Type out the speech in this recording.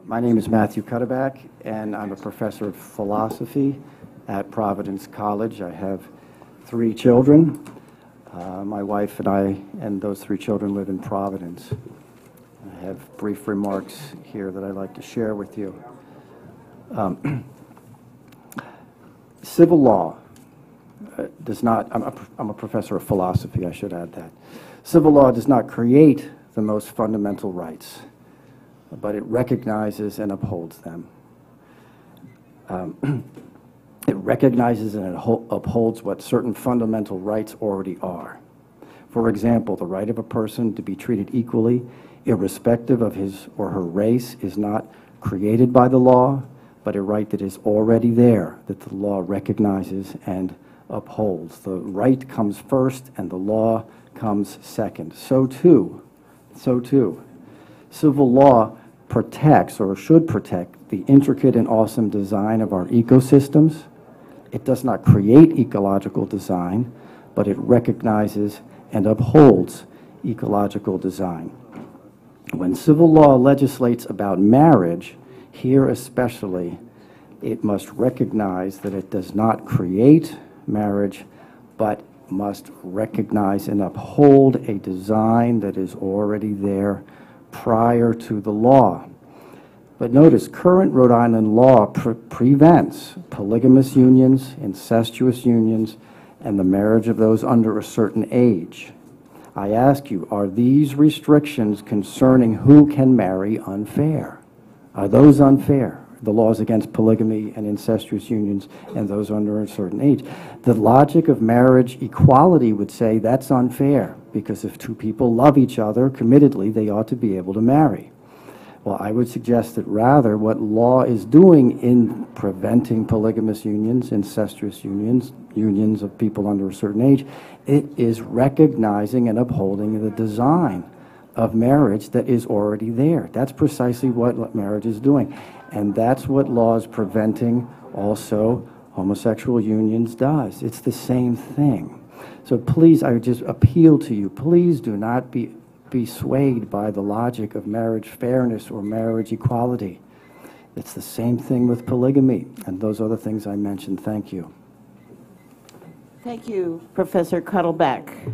My name is Matthew Cuddeback, and I'm a professor of philosophy at Providence College. I have 3 children. My wife and I and those 3 children live in Providence. I have brief remarks here that I'd like to share with you. Civil law does not, I'm a professor of philosophy, I should add that. Civil law does not create the most fundamental rights, but it recognizes and upholds them. It recognizes and it upholds what certain fundamental rights already are. For example, the right of a person to be treated equally, irrespective of his or her race, is not created by the law, but a right that is already there, that the law recognizes and upholds. The right comes first and the law comes second. So too, civil law protects, or should protect, the intricate and awesome design of our ecosystems. It does not create ecological design, but it recognizes and upholds ecological design. When civil law legislates about marriage, here especially, it must recognize that it does not create marriage, but must recognize and uphold a design that is already there prior to the law. But notice, current Rhode Island law prevents polygamous unions, incestuous unions, and the marriage of those under a certain age. I ask you, are these restrictions concerning who can marry unfair? Are those unfair? The laws against polygamy and incestuous unions and those under a certain age. The logic of marriage equality would say that's unfair, because if 2 people love each other committedly, they ought to be able to marry. Well, I would suggest that rather what law is doing in preventing polygamous unions, incestuous unions, unions of people under a certain age, it is recognizing and upholding the design of marriage that is already there. That's precisely what marriage is doing. And that's what laws preventing also homosexual unions does. It's the same thing. So please, I would just appeal to you, please do not be swayed by the logic of marriage fairness or marriage equality. It's the same thing with polygamy and those other things I mentioned. Thank you. Thank you, Professor Cuddeback.